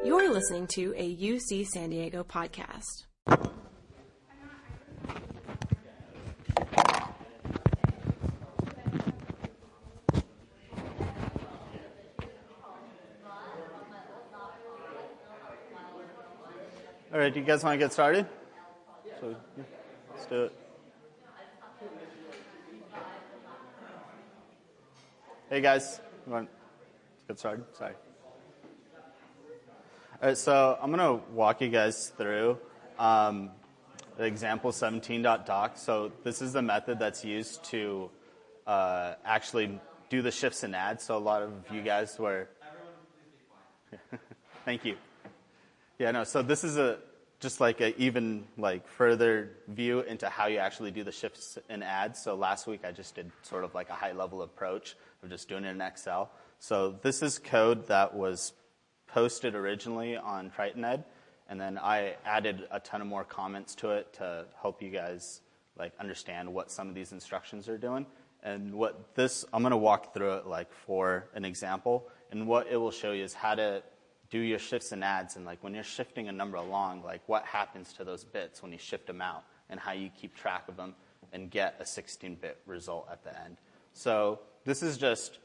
You're listening to a UC San Diego podcast. All right, do you guys want to get started? So, yeah, let's do it. Hey guys, let's get started. Sorry. All right, so I'm going to walk you guys through the example 17.doc. So this is the method that's used to actually do the shifts and adds. So a lot of you guys were... Thank you. Yeah, no, so this is just like a even further view into how you actually do the shifts and adds. So last week I just did sort of like a high level approach of just doing it in Excel. So this is code that was posted originally on TritonEd, and then I added a ton of more comments to it to help you guys understand what some of these instructions are doing. And I'm going to walk through it for an example, and what it will show you is how to do your shifts and adds, and when you're shifting a number along, what happens to those bits when you shift them out, and how you keep track of them and get a 16-bit result at the end. So this is just,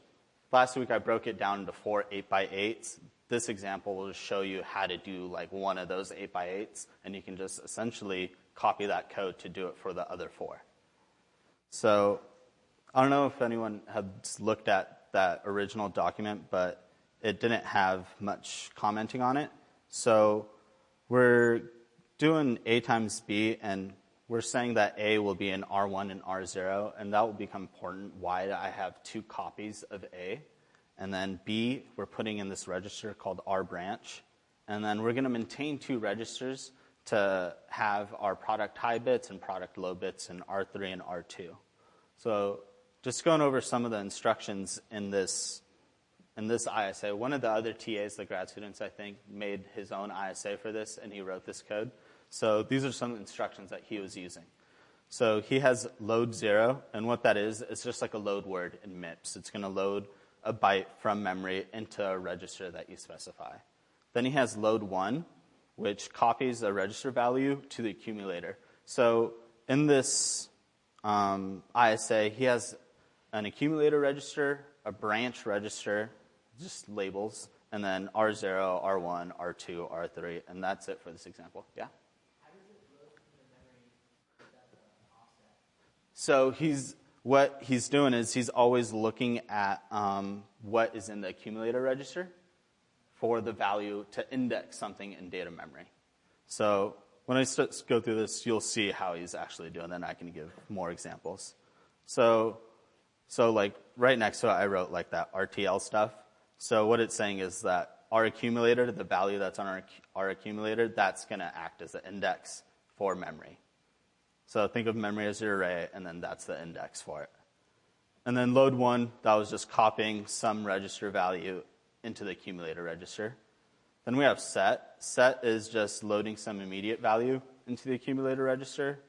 last week I broke it down into 4 8x8s. This example will just show you how to do one of those 8x8s, and you can just essentially copy that code to do it for the other 4. So I don't know if anyone has looked at that original document, but it didn't have much commenting on it. So we're doing A times B, and we're saying that A will be in R1 and R0, and that will become important why I have 2 copies of A. And then B, we're putting in this register called R branch. And then we're going to maintain 2 registers to have our product high bits and product low bits in R3 and R2. So just going over some of the instructions in this ISA, one of the other TAs, the grad students, I think, made his own ISA for this, and he wrote this code. So these are some instructions that he was using. So he has load 0, and what that is, it's just like a load word in MIPS. It's going to load a byte from memory into a register that you specify. Then he has load 1, which copies a register value to the accumulator. So in this ISA, he has an accumulator register, a branch register, just labels, and then R0, R1, R2, R3, and that's it for this example. Yeah? How does it load from the memory without the offset? So what he's doing is he's always looking at what is in the accumulator register for the value to index something in data memory. So when I go through this, you'll see how he's actually doing, then I can give more examples. So right next to it, I wrote that RTL stuff. So what it's saying is that our accumulator, the value that's on our accumulator, that's going to act as the index for memory. So think of memory as your array, and then that's the index for it. And then load 1, that was just copying some register value into the accumulator register. Then we have set. Set is just loading some immediate value into the accumulator register.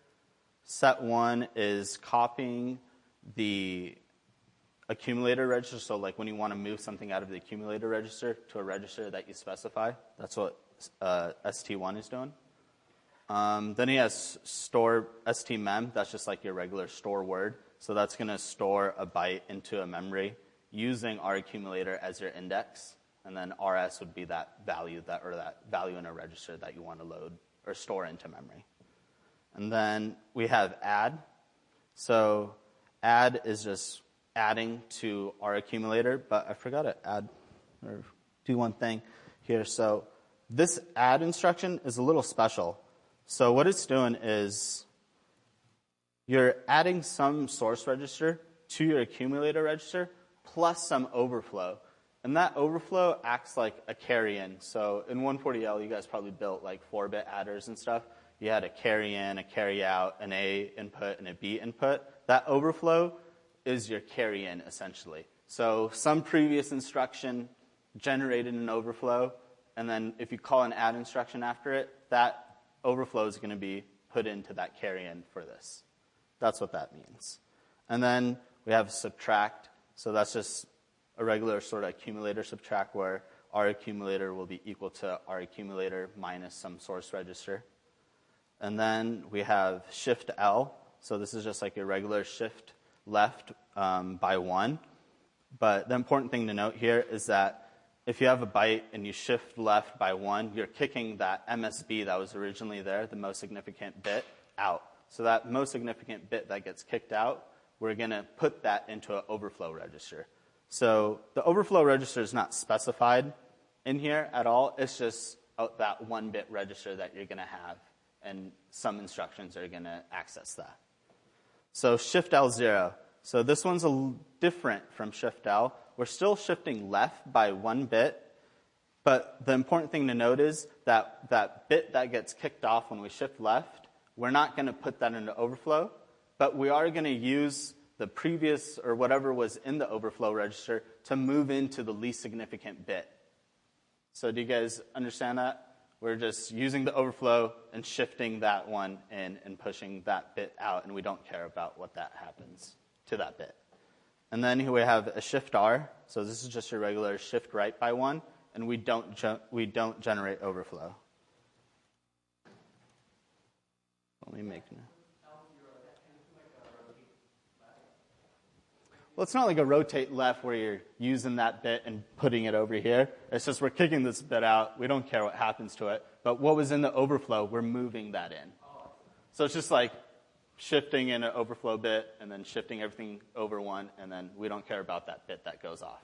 Set 1 is copying the accumulator register, so when you want to move something out of the accumulator register to a register that you specify, that's what ST1 is doing. Then he has store STMem, that's just your regular store word, so that's going to store a byte into a memory using our accumulator as your index, and then RS would be that value in a register that you want to load or store into memory. And then we have add. So add is just adding to our accumulator, but I forgot to add or do one thing here. So this add instruction is a little special. So what it's doing is you're adding some source register to your accumulator register plus some overflow. And that overflow acts like a carry-in. So in 140L, you guys probably built 4-bit adders and stuff. You had a carry-in, a carry-out, an A input, and a B input. That overflow is your carry-in, essentially. So some previous instruction generated an overflow, and then if you call an add instruction after it, that overflow is going to be put into that carry-in for this. That's what that means. And then we have subtract. So that's just a regular sort of accumulator subtract where our accumulator will be equal to our accumulator minus some source register. And then we have shift L. So this is just like a regular shift left by 1. But the important thing to note here is that if you have a byte and you shift left by 1, you're kicking that MSB that was originally there, the most significant bit, out. So that most significant bit that gets kicked out, we're going to put that into an overflow register. So the overflow register is not specified in here at all. It's just that 1-bit register that you're going to have, and some instructions are going to access that. So shift L0. So this one's different from shift L. We're still shifting left by 1 bit, but the important thing to note is that that bit that gets kicked off when we shift left, we're not going to put that into overflow, but we are going to use the previous or whatever was in the overflow register to move into the least significant bit. So do you guys understand that? We're just using the overflow and shifting that one in and pushing that bit out, and we don't care about what that happens to that bit. And then here we have a shift R. So this is just a regular shift right by 1, and we don't generate overflow. Let me make it. Well, it's not like a rotate left where you're using that bit and putting it over here. It's just we're kicking this bit out. We don't care what happens to it. But what was in the overflow, we're moving that in. So it's just like shifting in an overflow bit and then shifting everything over 1, and then we don't care about that bit that goes off.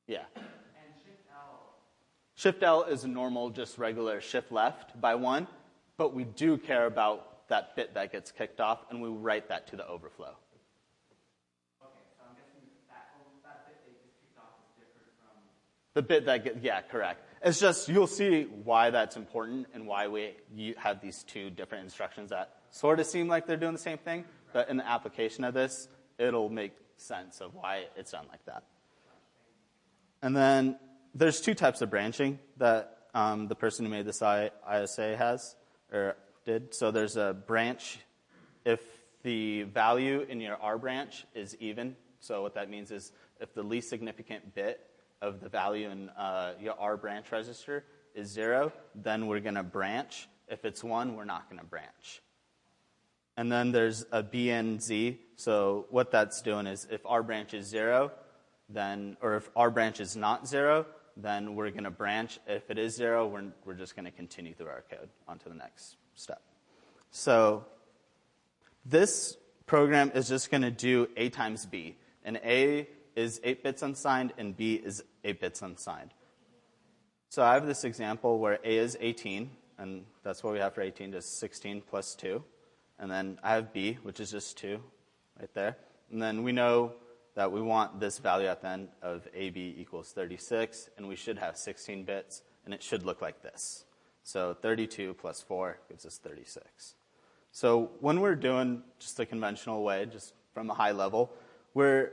Yeah. And shift L. Shift L is a normal, just regular shift left by 1, but we do care about that bit that gets kicked off, and we write that to the overflow. The bit that gets, yeah, correct. It's just, you'll see why that's important and why we have these two different instructions that sort of seem like they're doing the same thing, but in the application of this, it'll make sense of why it's done like that. And then there's 2 types of branching that the person who made this ISA has, or did. So there's a branch if the value in your R branch is even. So what that means is if the least significant bit of the value in your R branch register is 0, then we're going to branch. If it's 1, we're not going to branch. And then there's a BNZ. So what that's doing is if R branch is 0, then, or if R branch is not 0, then we're going to branch. If it is 0, we're just going to continue through our code on to the next step. So this program is just going to do A times B. And A is 8 bits unsigned, and B is 8 bits unsigned. So I have this example where A is 18, and that's what we have for 18, just 16 plus 2. And then I have B, which is just 2, right there. And then we know that we want this value at the end of AB equals 36, and we should have 16 bits, and it should look like this. So 32 plus 4 gives us 36. So when we're doing just the conventional way, just from a high level, we're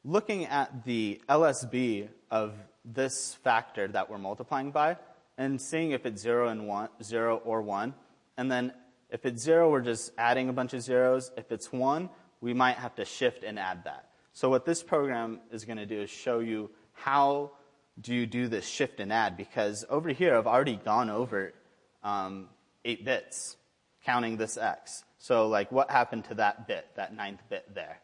looking at the LSB of this factor that we're multiplying by and seeing if it's 0 or 1. And then if it's 0, we're just adding a bunch of zeros. If it's 1, we might have to shift and add that. So what this program is going to do is show you how do you do this shift and add, because over here I've already gone over 8 bits, counting this X. So like what happened to that bit, that 9th bit there?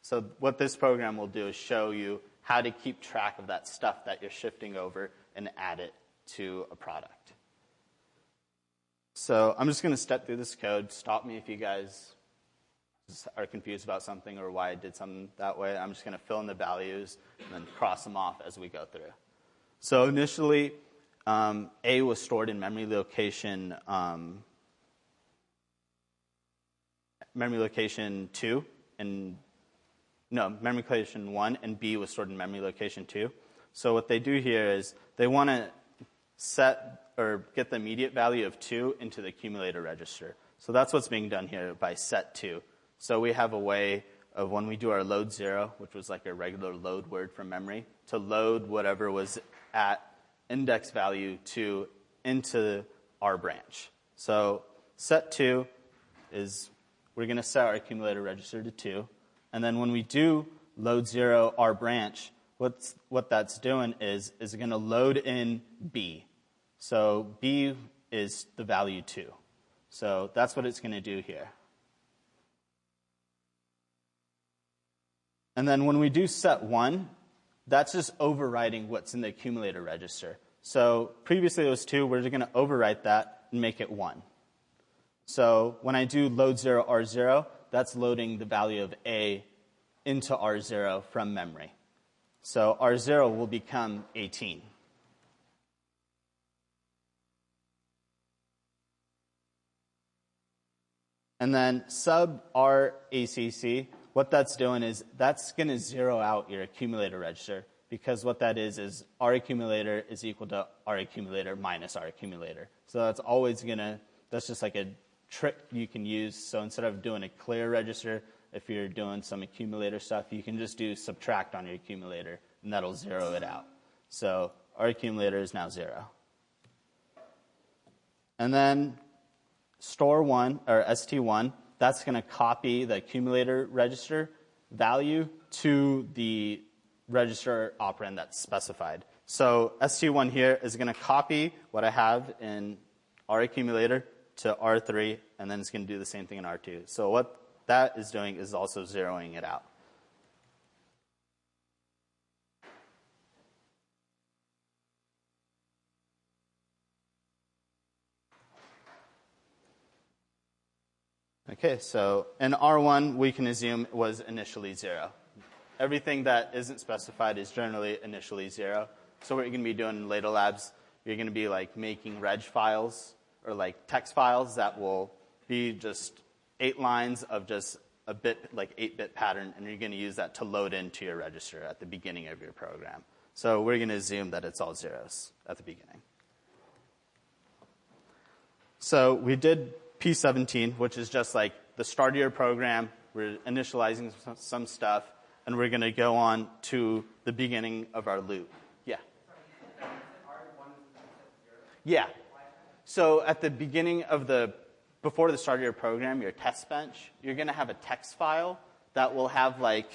So what this program will do is show you how to keep track of that stuff that you're shifting over and add it to a product. So I'm just going to step through this code. Stop me if you guys are confused about something or why I did something that way. I'm just going to fill in the values and then cross them off as we go through. So initially, A was stored in memory location 2, and memory location 1, and B was stored in memory location 2. So what they do here is they want to set or get the immediate value of 2 into the accumulator register. So that's what's being done here by set 2. So we have a way of when we do our load 0, which was like a regular load word from memory, to load whatever was at index value 2 into our branch. So set 2 is we're going to set our accumulator register to 2. And then when we do load 0 our branch, what that's doing is going to load in B. So B is the value 2. So that's what it's going to do here. And then when we do set 1, that's just overwriting what's in the accumulator register. So previously it was 2. We're just going to overwrite that and make it 1. So when I do load 0 R0, that's loading the value of A into R0 from memory. So R0 will become 18. And then sub RACC, what that's doing is that's going to zero out your accumulator register, because what that is R accumulator is equal to R accumulator minus R accumulator. So that's always going to, that's just like a trick you can use. So instead of doing a clear register, if you're doing some accumulator stuff, you can just do subtract on your accumulator, and that'll zero it out. So our accumulator is now 0. And then store 1, or ST1, that's going to copy the accumulator register value to the register operand that's specified. So ST1 here is going to copy what I have in R accumulator to R3, and then it's going to do the same thing in R2. So what that is doing is also zeroing it out. Okay, so in R1, we can assume it was initially 0. Everything that isn't specified is generally initially 0. So what you're going to be doing in later labs, you're going to be like making reg files or like text files that will be just 8 lines of just a bit, like 8-bit pattern, and you're going to use that to load into your register at the beginning of your program. So we're going to assume that it's all zeros at the beginning. So we did P17, which is just like the start of your program. We're initializing some stuff, and we're going to go on to the beginning of our loop. Yeah. Yeah. So at the beginning of before the start of your program, your test bench, you're going to have a text file that will have like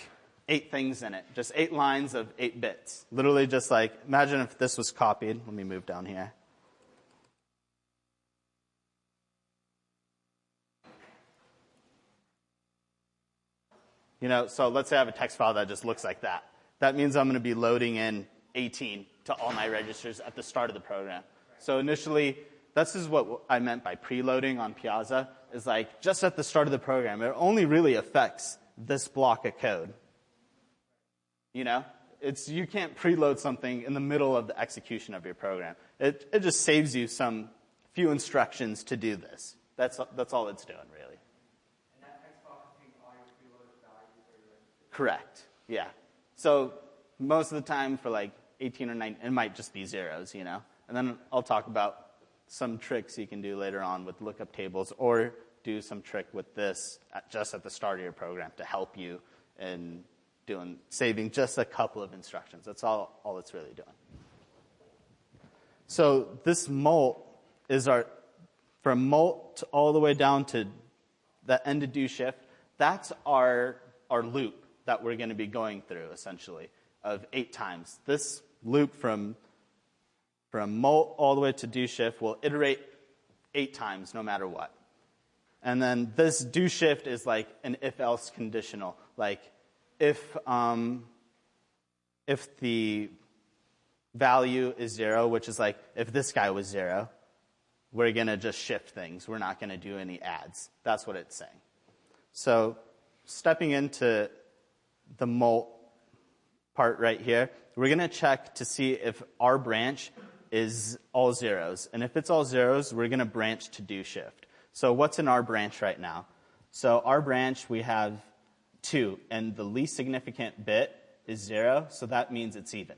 8 things in it, just 8 lines of 8 bits. Literally just like, imagine if this was copied. Let me move down here. You know, so let's say I have a text file that just looks like that. That means I'm going to be loading in 18 to all my registers at the start of the program. So initially, this is what I meant by preloading on Piazza, is like just at the start of the program. It only really affects this block of code. You know, you can't preload something in the middle of the execution of your program. It just saves you some few instructions to do this. That's all it's doing, really. Correct. Yeah. So most of the time for like 18 or 19, it might just be zeros, you know. And then I'll talk about some tricks you can do later on with lookup tables, or do some trick with this just at the start of your program to help you in saving just a couple of instructions. That's all it's really doing. So this molt is from molt all the way down to the end of do shift. That's our loop that we're going to be going through, essentially, of 8 times. This loop from molt all the way to do shift will iterate 8 times no matter what. And then this do shift is like an if-else conditional. Like if the value is 0, which is like if this guy was 0, we're going to just shift things. We're not going to do any adds. That's what it's saying. So stepping into the molt part right here, we're going to check to see if our branch is all zeros. And if it's all zeros, we're going to branch to do shift. So what's in our branch right now? So our branch, we have 2, and the least significant bit is 0, so that means it's even.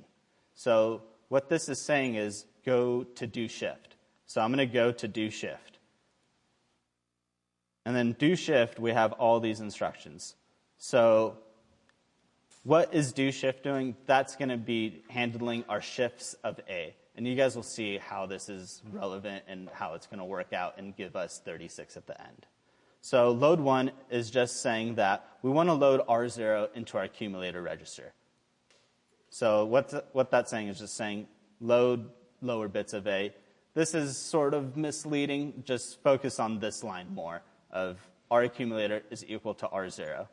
So what this is saying is go to do shift. So I'm going to go to do shift. And then do shift, we have all these instructions. So what is do shift doing? That's going to be handling our shifts of A. And you guys will see how this is relevant and how it's going to work out and give us 36 at the end. So load 1 is just saying that we want to load R0 into our accumulator register. So what that's saying is just saying load lower bits of A. This is sort of misleading. Just focus on this line more of our accumulator is equal to R0.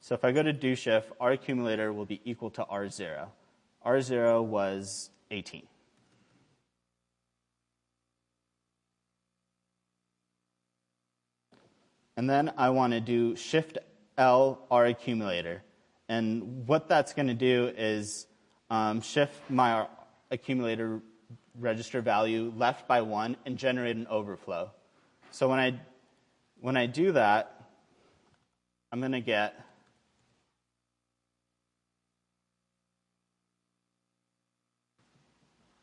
So if I go to do shift, our accumulator will be equal to R0. R0 was 18. And then I want to do shift L our accumulator. And what that's going to do is shift my accumulator register value left by 1 and generate an overflow. So when I do that, I'm going to get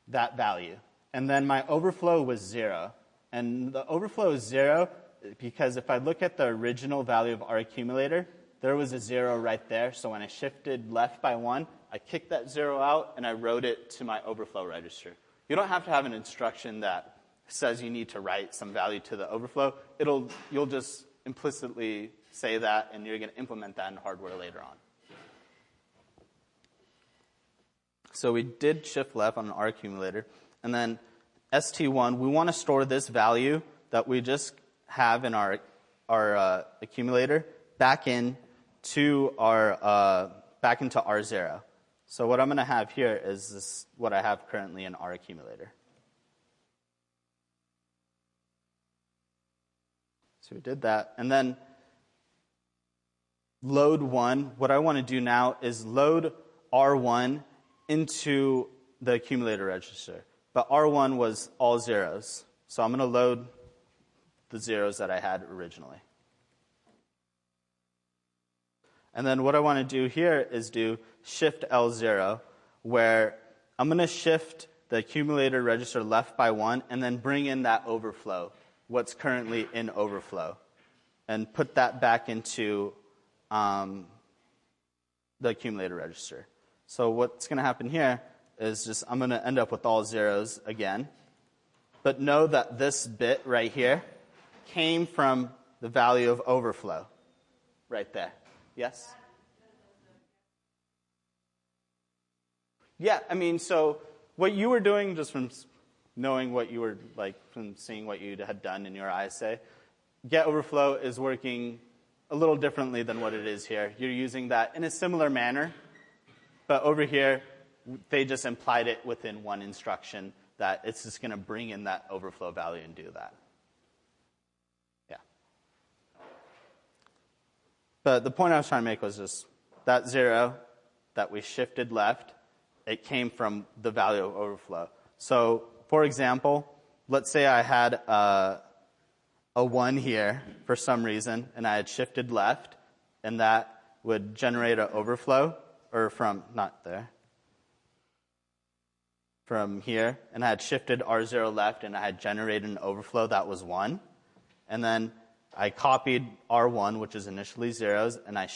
that value. And then my overflow was 0. And the overflow is 0 because if I look at the original value of our accumulator, there was a 0 right there. So when I shifted left by 1, I kicked that 0 out and I wrote it to my overflow register. You don't have to have an instruction that says you need to write some value to the overflow. You'll just implicitly say that, and you're going to implement that in hardware later on. So we did shift left on our accumulator. And then ST1, we want to store this value that we just have in our accumulator back into R0. So what I'm going to have here is this, what I have currently in our accumulator. So we did that. And then load 1, what I want to do now is load R1 into the accumulator register. But R1 was all zeros. So I'm going to load the zeros that I had originally. And then what I want to do here is do shift L0, where I'm going to shift the accumulator register left by 1 and then bring in that overflow, what's currently in overflow, and put that back into the accumulator register. So what's going to happen here is just I'm going to end up with all zeros again. But know that this bit right here came from the value of overflow right there. Yes? Yeah, I mean, so what you were doing just from knowing what you were, like, from seeing what you had done in your ISA, get overflow is working a little differently than what it is here. You're using that in a similar manner, but over here, they just implied it within one instruction that it's just going to bring in that overflow value and do that. Yeah. But the point I was trying to make was just that 0 that we shifted left, it came from the value of overflow. So, for example, let's say I had a 1 here for some reason, and I had shifted left, and that would generate an overflow, or from, not there, from here, and I had shifted R0 left, and I had generated an overflow that was 1. And then I copied R1, which is initially zeros, and I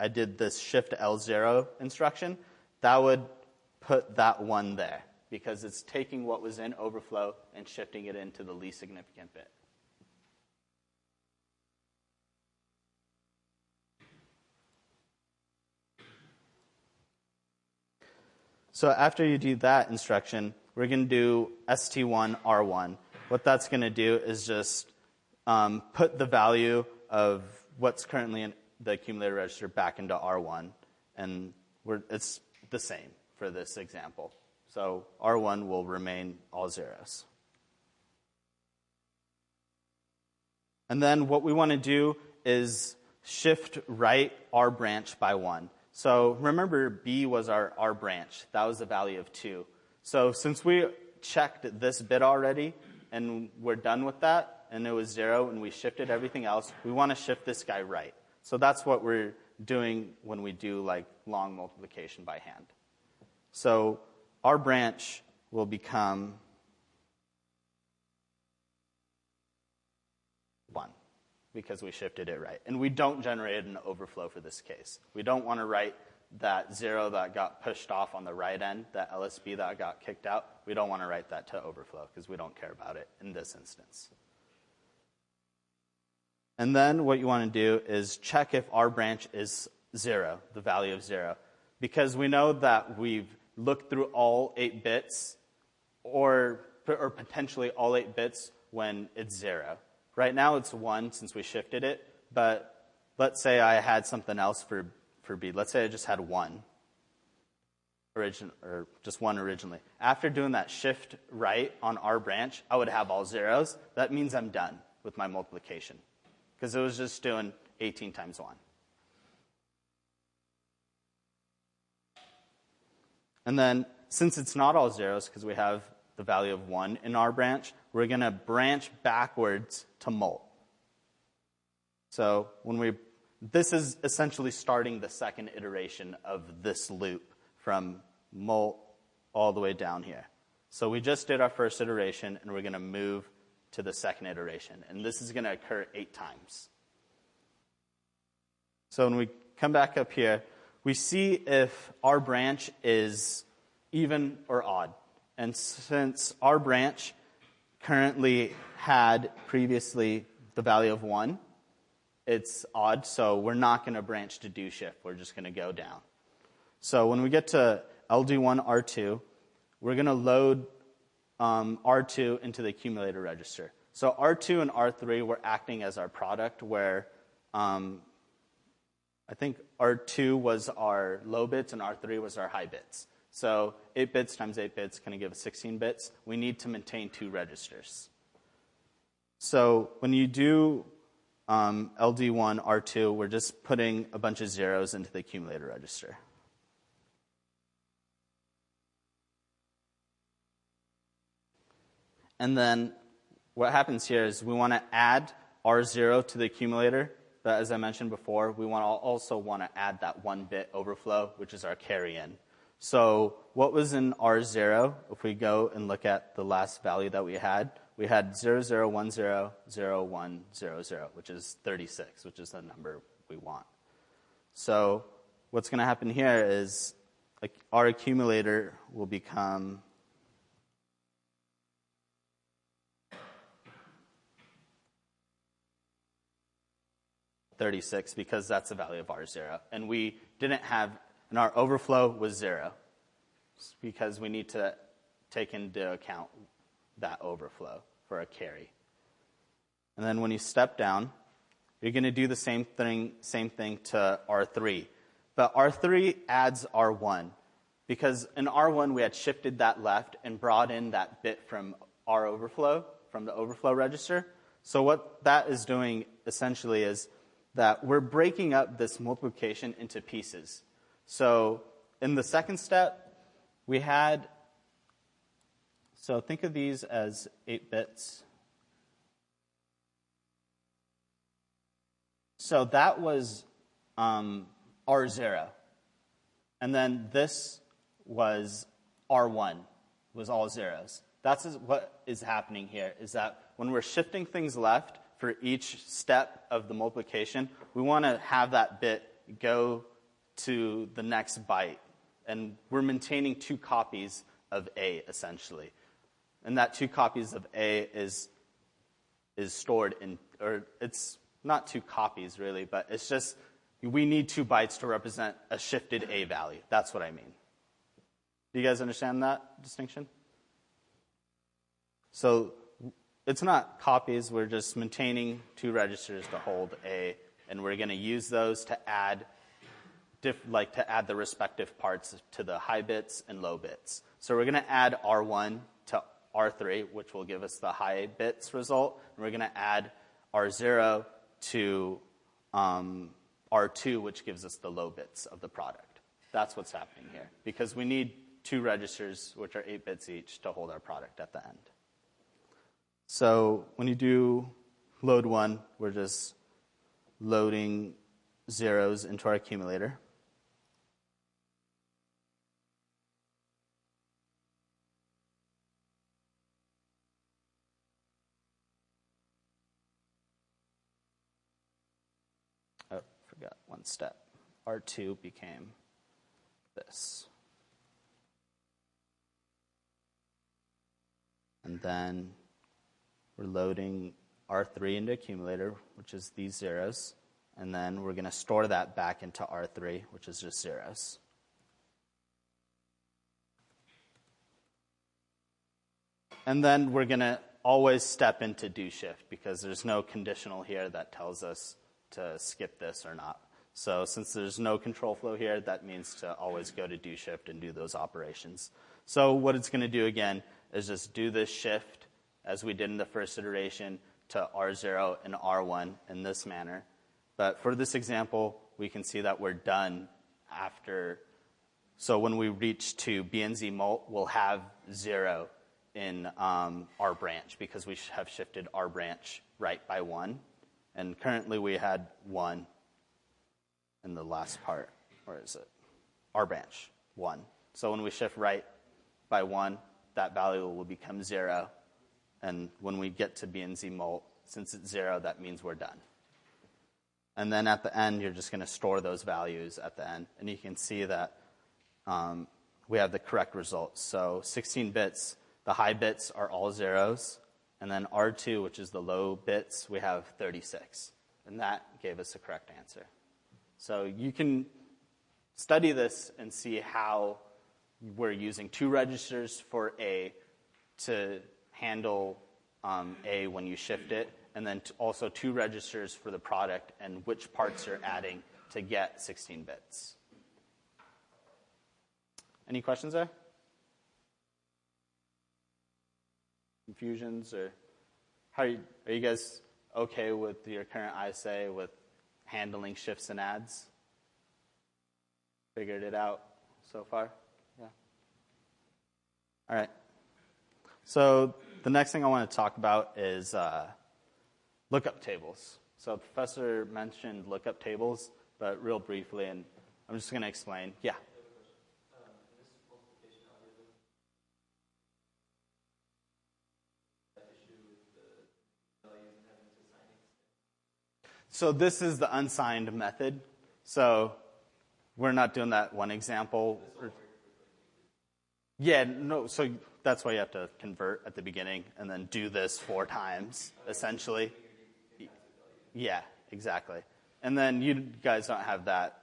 did this shift L0 instruction. That would put that 1 there, because it's taking what was in overflow and shifting it into the least significant bit. So after you do that instruction, we're going to do ST1 R1. What that's going to do is just put the value of what's currently in the accumulator register back into R1. And it's the same for this example. So R1 will remain all zeros. And then what we want to do is shift right R branch by 1. So remember, B was our R branch. That was the value of 2. So since we checked this bit already, and we're done with that, and it was 0, and we shifted everything else, we want to shift this guy right. So that's what we're doing when we do like long multiplication by hand. So our branch will become 1 because we shifted it right. And we don't generate an overflow for this case. We don't want to write that 0 that got pushed off on the right end, that LSB that got kicked out. We don't want to write that to overflow because we don't care about it in this instance. And then what you want to do is check if our branch is 0, the value of 0. because we know that we've looked through all 8 bits or potentially all 8 bits when it's 0. Right now it's 1 since we shifted it, but let's say I had something else for B. Let's say I just had 1. Or just 1 originally. After doing that shift right on our branch, I would have all zeros. That means I'm done with my multiplication because it was just doing 18 times 1. And then since it's not all zeros because we have the value of 1 in our branch, we're going to branch backwards to mult. So this is essentially starting the second iteration of this loop from mult all the way down here. So we just did our first iteration, and we're going to move to the second iteration. And this is going to occur 8 times. So when we come back up here, we see if our branch is even or odd. And since our branch currently had previously the value of 1, it's odd, so we're not going to branch to do shift. We're just going to go down. So when we get to LD1 R2, we're going to load R2 into the accumulator register. So R2 and R3 were acting as our product where I think R2 was our low bits and R3 was our high bits. So 8 bits times 8 bits going to give us 16 bits. We need to maintain 2 registers. So when you do LD1 R2, we're just putting a bunch of zeros into the accumulator register. And then what happens here is we want to add R0 to the accumulator. But as I mentioned before, we also want to add that 1-bit overflow, which is our carry in. So what was in R0, if we go and look at the last value that we had 00100100, which is 36, which is the number we want. So what's going to happen here is our accumulator will become $36 because that's the value of R0. And we didn't have, and our overflow was 0 because we need to take into account that overflow for a carry. And then when you step down, you're going to do the same thing to R3. But R3 adds R1 because in R1 we had shifted that left and brought in that bit from our overflow, from the overflow register. So what that is doing essentially is that we're breaking up this multiplication into pieces. So in the second step, we had, so think of these as 8 bits. So that was R0. And then this was R1, was all zeros. That's what is happening here, is that when we're shifting things left for each step of the multiplication, we want to have that bit go to the next byte. And we're maintaining 2 copies of A, essentially. And that 2 copies of A is stored in, or it's not 2 copies, really, but it's just we need 2 bytes to represent a shifted A value. That's what I mean. Do you guys understand that distinction? So it's not copies. We're just maintaining 2 registers to hold A, and we're going to use those to add the respective parts to the high bits and low bits. So we're going to add R1 to R3, which will give us the high bits result, and we're going to add R0 to R2, which gives us the low bits of the product. That's what's happening here, because we need 2 registers, which are 8 bits each, to hold our product at the end. So when you do load 1, we're just loading zeros into our accumulator. Oh, forgot one step. R2 became this. And then we're loading R3 into accumulator, which is these zeros. And then we're going to store that back into R3, which is just zeros. And then we're going to always step into do shift because there's no conditional here that tells us to skip this or not. So since there's no control flow here, that means to always go to do shift and do those operations. So what it's going to do again is just do this shift as we did in the first iteration to R0 and R1 in this manner. But for this example, we can see that we're done after. So when we reach to B and Z mult, we'll have 0 in our branch because we have shifted our branch right by 1. And currently we had 1 in the last part. Where is it? Our branch, 1. So when we shift right by 1, that value will become 0. And when we get to B and Z mult, since it's 0, that means we're done. And then at the end, you're just going to store those values at the end. And you can see that we have the correct results. So 16 bits, the high bits are all zeros. And then R2, which is the low bits, we have 36. And that gave us the correct answer. So you can study this and see how we're using 2 registers for A to handle A when you shift it, and then also 2 registers for the product and which parts you're adding to get 16 bits. Any questions there? Confusions? Or are you guys okay with your current ISA with handling shifts and adds? Figured it out so far? Yeah. All right. So the next thing I want to talk about is lookup tables. So the professor mentioned lookup tables, but real briefly, and I'm just going to explain. Yeah. So this is the unsigned method. So we're not doing that one example. Yeah, no, so that's why you have to convert at the beginning and then do this 4 times, essentially. Yeah, exactly. And then you guys don't have that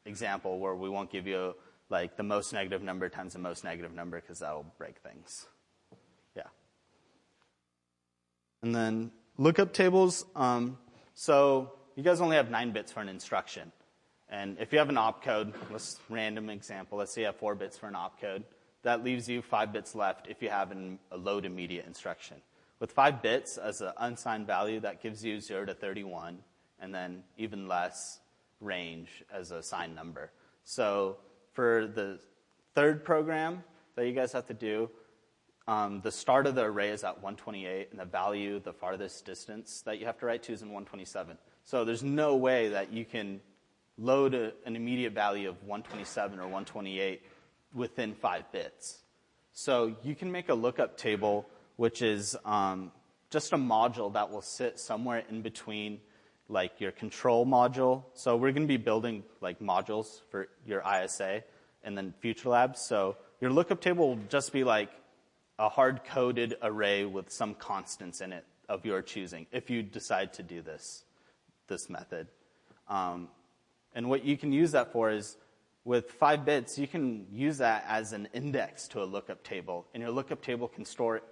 example where we won't give you like the most negative number times the most negative number because that will break things. Yeah. And then lookup tables. So you guys only have 9 bits for an instruction. And if you have an opcode, let's random example. Let's say you have 4 bits for an opcode. That leaves you 5 bits left if you have a load immediate instruction. With 5 bits as an unsigned value, that gives you 0 to 31, and then even less range as a signed number. So for the third program that you guys have to do, the start of the array is at 128, and the value, the farthest distance that you have to write to is in 127. So there's no way that you can load an immediate value of 127 or 128 within 5 bits. So you can make a lookup table, which is just a module that will sit somewhere in between like your control module. So we're going to be building like modules for your ISA and then future labs. So your lookup table will just be like a hard-coded array with some constants in it of your choosing if you decide to do this method. And what you can use that for is with 5 bits, you can use that as an index to a lookup table. And your lookup table can store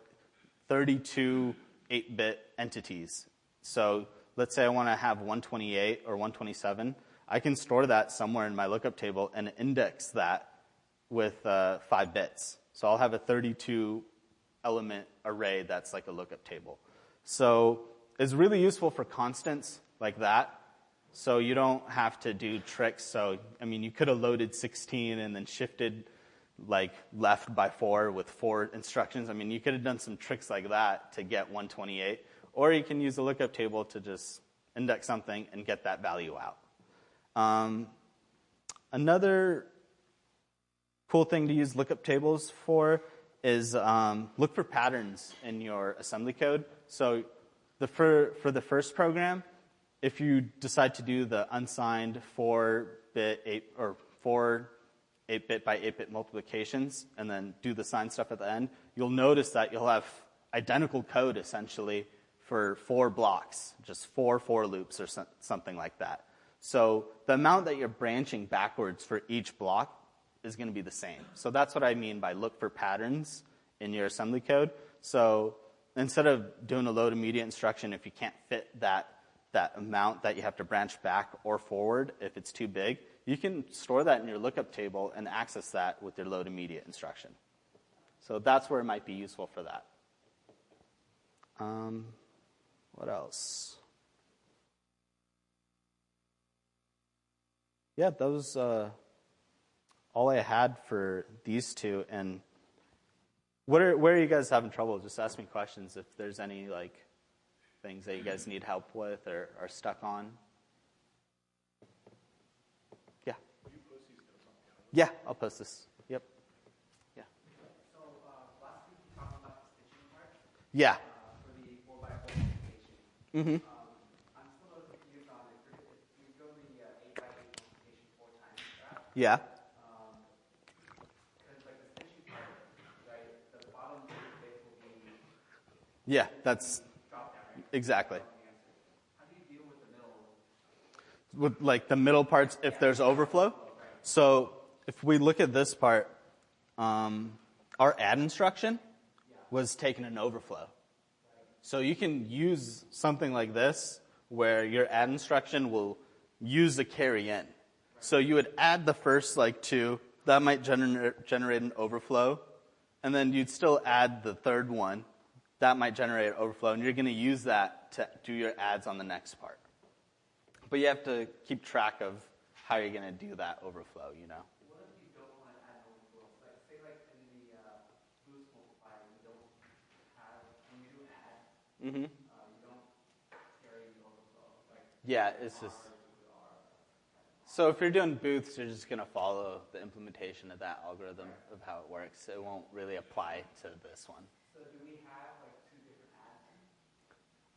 32 8-bit entities. So let's say I want to have 128 or 127. I can store that somewhere in my lookup table and index that with 5 bits. So I'll have a 32-element array that's like a lookup table. So it's really useful for constants like that. So you don't have to do tricks. So, I mean, you could have loaded 16 and then shifted like left by 4 with 4 instructions. I mean, you could have done some tricks like that to get 128. Or you can use a lookup table to just index something and get that value out. Another cool thing to use lookup tables for is look for patterns in your assembly code. So for the first program, if you decide to do the unsigned 4-bit 8-bit by 8-bit multiplications and then do the signed stuff at the end, you'll notice that you'll have identical code essentially for 4 blocks, just 4 for loops or something like that. So the amount that you're branching backwards for each block is going to be the same. So that's what I mean by look for patterns in your assembly code. So instead of doing a load immediate instruction, if you can't fit that amount that you have to branch back or forward, if it's too big, you can store that in your lookup table and access that with your load immediate instruction. So that's where it might be useful for that. What else? Yeah, those all I had for these two. And where are you guys having trouble? Just ask me questions if there's any like things that you guys need help with or are stuck on. Yeah. Yeah, I'll post this. Yep. Yeah. So last week you talked about the stitching part. Yeah. For the 4x4 multiplication. Mm-hmm. I'm still a little confused on it. If you go the 8x8 multiplication 4 times graph, Yeah. because like the stitching part, right, the bottom two bits will be Yeah, that's drop down, right? exactly. How do you deal with the middle? With like the middle parts if there's overflow. So if we look at this part, our add instruction was taking an overflow. So you can use something like this where your add instruction will use the carry in. So you would add the first like two, that might generate an overflow, and then you'd still add the third one, that might generate an overflow, and you're going to use that to do your adds on the next part. But you have to keep track of how you're going to do that overflow, you know. What if you don't want to add an overflow? Like, say like in the boost multiplier, you don't have, when you do add, you don't carry the overflow. Like, Yeah, it's just... So if you're doing booths, you're just going to follow the implementation of that algorithm of how it works. It won't really apply to this one. so do we have like 2 different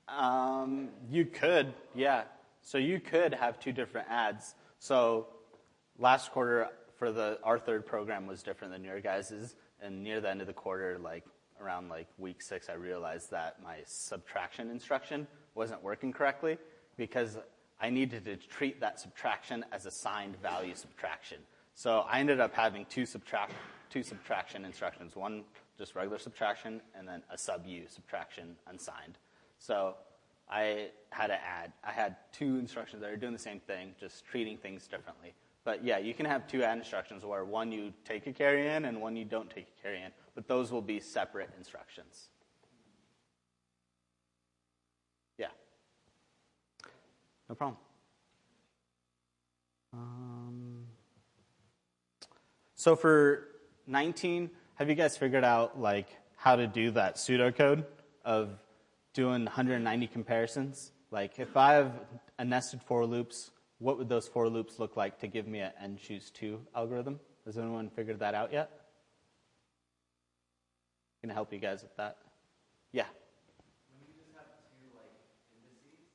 adds? You could, yeah. So you could have 2 different adds. So last quarter for our third program was different than your guys's, and near the end of the quarter, like around like week 6, I realized that my subtraction instruction wasn't working correctly because I needed to treat that subtraction as a signed value subtraction. So I ended up having two subtraction instructions, one just regular subtraction and then a sub-u subtraction unsigned. So I had I had 2 instructions that are doing the same thing, just treating things differently. But yeah, you can have 2 add instructions where one you take a carry in and one you don't take a carry in, but those will be separate instructions. Yeah. No problem. So for 19, have you guys figured out like how to do that pseudocode of doing 190 comparisons? Like if I have a nested for loops, what would those for loops look like to give me an n choose 2 algorithm? Has anyone figured that out yet? Can I help you guys with that? Yeah. When you just have 2 like indices,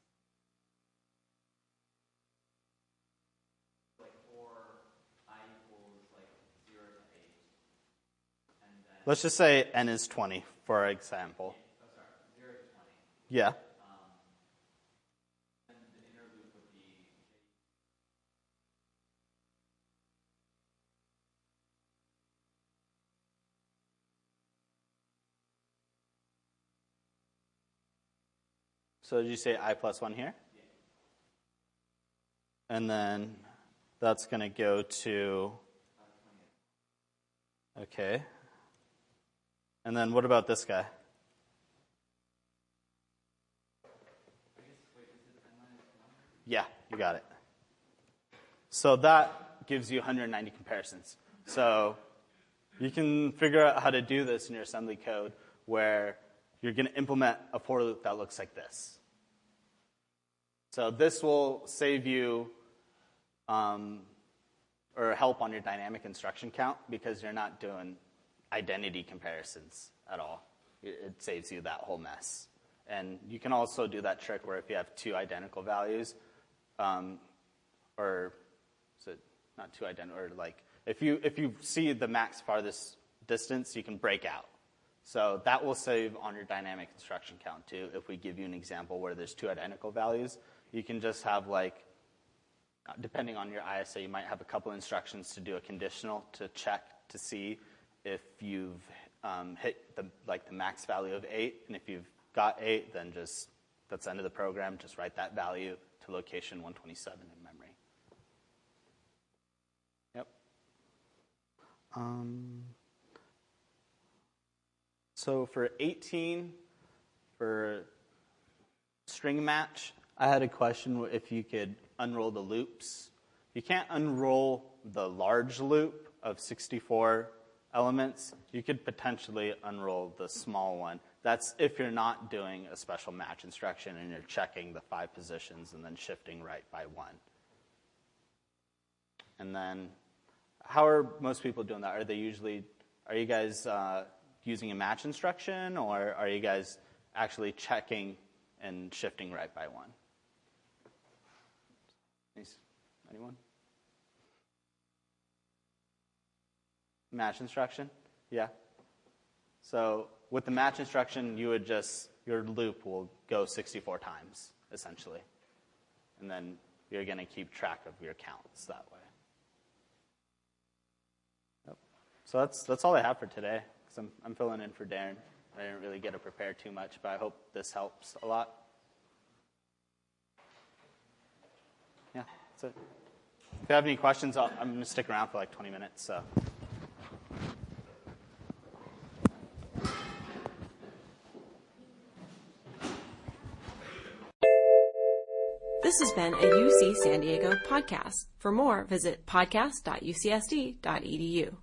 like for I equals like 0 to 8, and then Let's just say n is 20 for example. 0 to 20. Yeah. And the inner loop would be So did you say I plus 1 here? Yeah. And then that's going to go to, okay. And then what about this guy? Yeah, you got it. So that gives you 190 comparisons. So you can figure out how to do this in your assembly code where you're going to implement a for loop that looks like this. So this will save you or help on your dynamic instruction count because you're not doing identity comparisons at all. It saves you that whole mess. And you can also do that trick where if you have 2 identical values, or is it not 2 identical, or like if you see the max farthest distance, you can break out. So that will save on your dynamic instruction count too. If we give you an example where there's 2 identical values, you can just have like, depending on your ISA, you might have a couple instructions to do a conditional to check to see if you've hit the max value of 8, and if you've got 8, then just that's the end of the program. Just write that value to location 127 in memory. Yep. So for 18, for string match, I had a question if you could unroll the loops. You can't unroll the large loop of 64 elements. You could potentially unroll the small one. That's if you're not doing a special match instruction and you're checking the 5 positions and then shifting right by 1. And then how are most people doing that? Are you guys using a match instruction, or are you guys actually checking and shifting right by 1? Anyone? Match instruction? Yeah. So with the match instruction, your loop will go 64 times, essentially. And then you're going to keep track of your counts that way. Yep. So that's all I have for today, because I'm filling in for Darren. I didn't really get to prepare too much, but I hope this helps a lot. Yeah, that's it. If you have any questions, I'm going to stick around for like 20 minutes. So. This has been a UC San Diego podcast. For more, visit podcast.ucsd.edu.